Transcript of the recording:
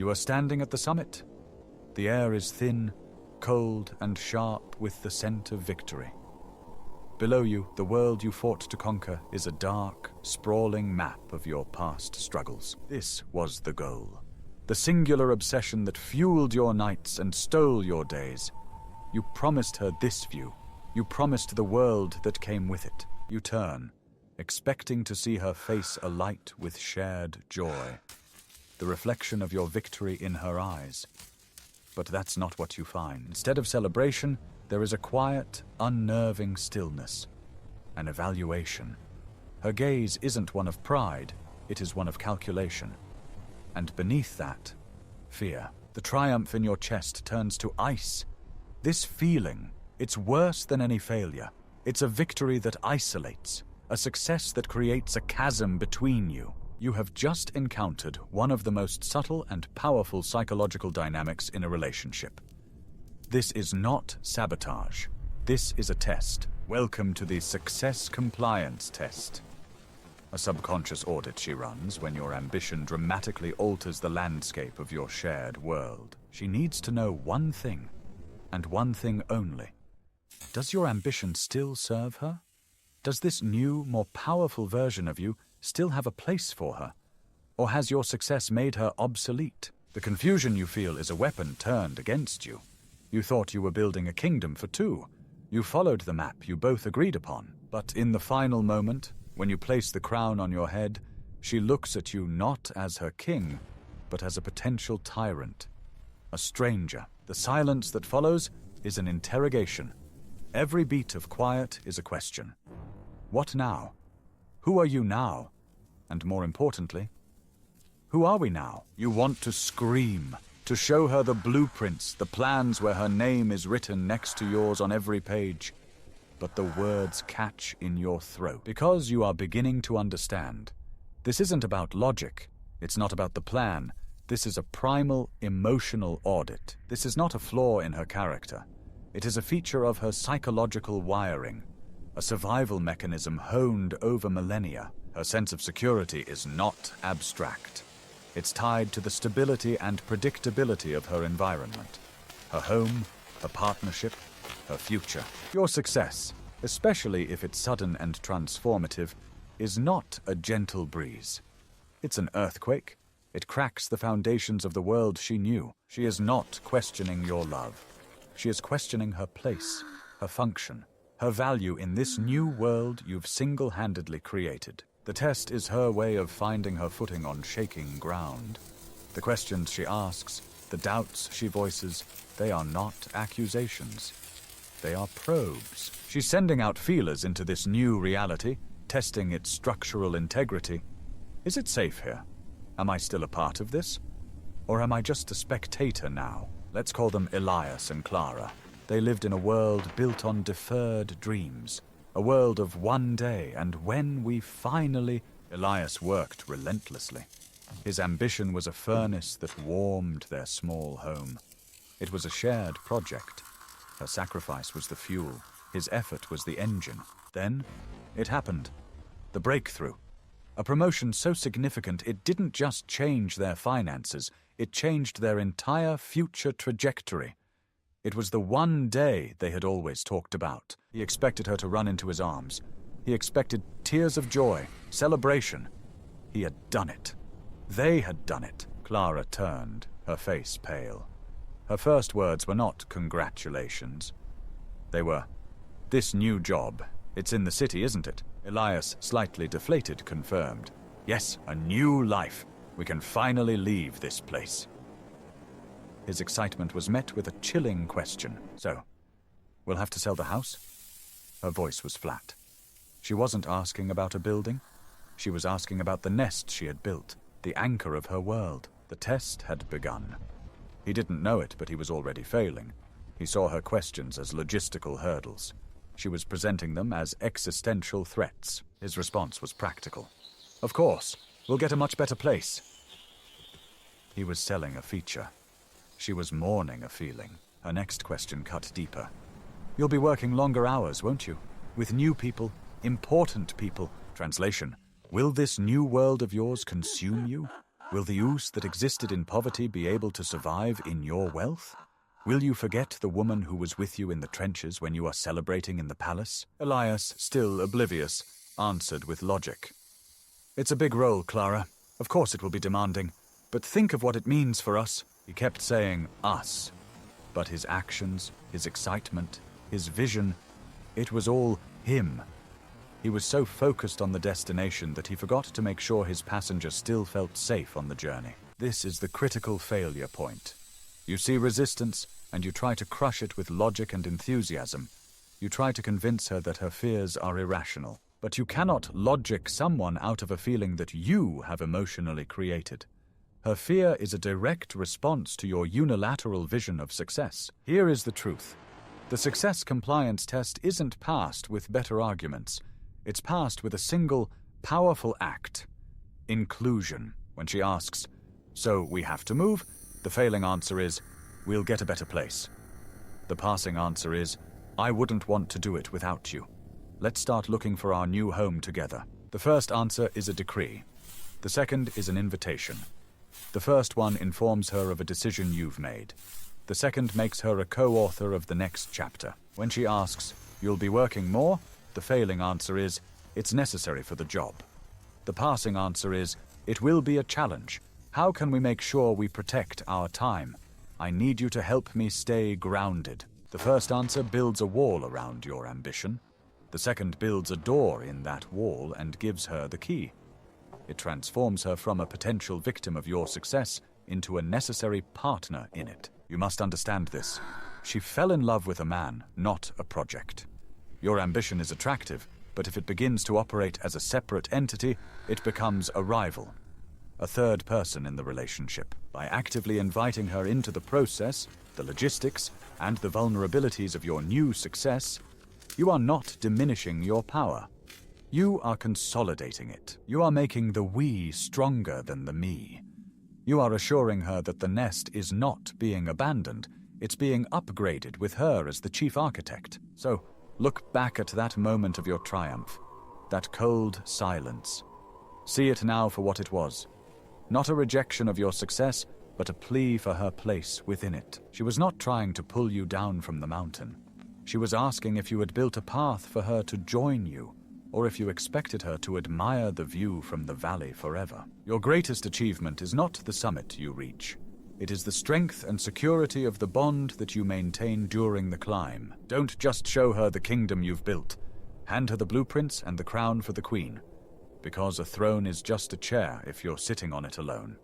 You are standing at the summit. The air is thin, cold, and sharp with the scent of victory. Below you, the world you fought to conquer is a dark, sprawling map of your past struggles. This was the goal. The singular obsession that fueled your nights and stole your days. You promised her this view. You promised the world that came with it. You turn, expecting to see her face alight with shared joy, the reflection of your victory in her eyes. But that's not what you find. Instead of celebration, there is a quiet, unnerving stillness, an evaluation. Her gaze isn't one of pride, it is one of calculation. And beneath that, fear. The triumph in your chest turns to ice. This feeling, it's worse than any failure. It's a victory that isolates, a success that creates a chasm between you. You have just encountered one of the most subtle and powerful psychological dynamics in a relationship. This is not sabotage. This is a test. Welcome to the success compliance test. A subconscious audit she runs when your ambition dramatically alters the landscape of your shared world. She needs to know one thing, and one thing only. Does your ambition still serve her? Does this new, more powerful version of you still have a place for her? Or has your success made her obsolete? The confusion you feel is a weapon turned against you. You thought you were building a kingdom for two. You followed the map you both agreed upon. But in the final moment, when you place the crown on your head, she looks at you not as her king, but as a potential tyrant, a stranger. The silence that follows is an interrogation. Every beat of quiet is a question. What now? Who are you now? And more importantly, who are we now? You want to scream, to show her the blueprints, the plans where her name is written next to yours on every page. But the words catch in your throat. Because you are beginning to understand. This isn't about logic. It's not about the plan. This is a primal, emotional audit. This is not a flaw in her character. It is a feature of her psychological wiring. A survival mechanism honed over millennia. Her sense of security is not abstract. It's tied to the stability and predictability of her environment. Her home, her partnership, her future. Your success, especially if it's sudden and transformative, is not a gentle breeze. It's an earthquake. It cracks the foundations of the world she knew. She is not questioning your love. She is questioning her place, her function, her value in this new world you've single-handedly created. The test is her way of finding her footing on shaking ground. The questions she asks, the doubts she voices, they are not accusations. They are probes. She's sending out feelers into this new reality, testing its structural integrity. Is it safe here? Am I still a part of this? Or am I just a spectator now? Let's call them Elias and Clara. They lived in a world built on deferred dreams. A world of one day, and when we finally... Elias worked relentlessly. His ambition was a furnace that warmed their small home. It was a shared project. Her sacrifice was the fuel. His effort was the engine. Then, it happened. The breakthrough. A promotion so significant it didn't just change their finances, it changed their entire future trajectory. It was the one day they had always talked about. He expected her to run into his arms. He expected tears of joy, celebration. He had done it. They had done it. Clara turned, her face pale. Her first words were not congratulations. They were, "This new job, it's in the city, isn't it?" Elias, slightly deflated, confirmed. "Yes, a new life. We can finally leave this place." His excitement was met with a chilling question. "So, we'll have to sell the house?" Her voice was flat. She wasn't asking about a building. She was asking about the nest she had built, the anchor of her world. The test had begun. He didn't know it, but he was already failing. He saw her questions as logistical hurdles. She was presenting them as existential threats. His response was practical. "Of course, we'll get a much better place." He was selling a feature. She was mourning a feeling. Her next question cut deeper. "You'll be working longer hours, won't you? With new people, important people." Translation: "Will this new world of yours consume you?" Will the ooze that existed in poverty be able to survive in your wealth? Will you forget the woman who was with you in the trenches when you are celebrating in the palace? Elias, still oblivious, answered with logic. It's a big role, Clara. Of course it will be demanding. But think of what it means for us. He kept saying us. But his actions, his excitement, his vision, it was all him. He was so focused on the destination that he forgot to make sure his passenger still felt safe on the journey. This is the critical failure point. You see resistance, and you try to crush it with logic and enthusiasm. You try to convince her that her fears are irrational. But you cannot logic someone out of a feeling that you have emotionally created. Her fear is a direct response to your unilateral vision of success. Here is the truth. The success compliance test isn't passed with better arguments. It's passed with a single, powerful act. Inclusion. When she asks, "So we have to move?" the failing answer is, "We'll get a better place." The passing answer is, "I wouldn't want to do it without you. Let's start looking for our new home together." The first answer is a decree. The second is an invitation. The first one informs her of a decision you've made. The second makes her a co-author of the next chapter. When she asks, "You'll be working more?" the failing answer is, "It's necessary for the job." The passing answer is, "It will be a challenge. How can we make sure we protect our time? I need you to help me stay grounded." The first answer builds a wall around your ambition. The second builds a door in that wall and gives her the key. It transforms her from a potential victim of your success into a necessary partner in it. You must understand this. She fell in love with a man, not a project. Your ambition is attractive, but if it begins to operate as a separate entity, it becomes a rival, a third person in the relationship. By actively inviting her into the process, the logistics, and the vulnerabilities of your new success, you are not diminishing your power. You are consolidating it. You are making the we stronger than the me. You are assuring her that the nest is not being abandoned. It's being upgraded with her as the chief architect. So, look back at that moment of your triumph, that cold silence. See it now for what it was. Not a rejection of your success, but a plea for her place within it. She was not trying to pull you down from the mountain. She was asking if you had built a path for her to join you, or if you expected her to admire the view from the valley forever. Your greatest achievement is not the summit you reach. It is the strength and security of the bond that you maintain during the climb. Don't just show her the kingdom you've built. Hand her the blueprints and the crown for the queen, because a throne is just a chair if you're sitting on it alone.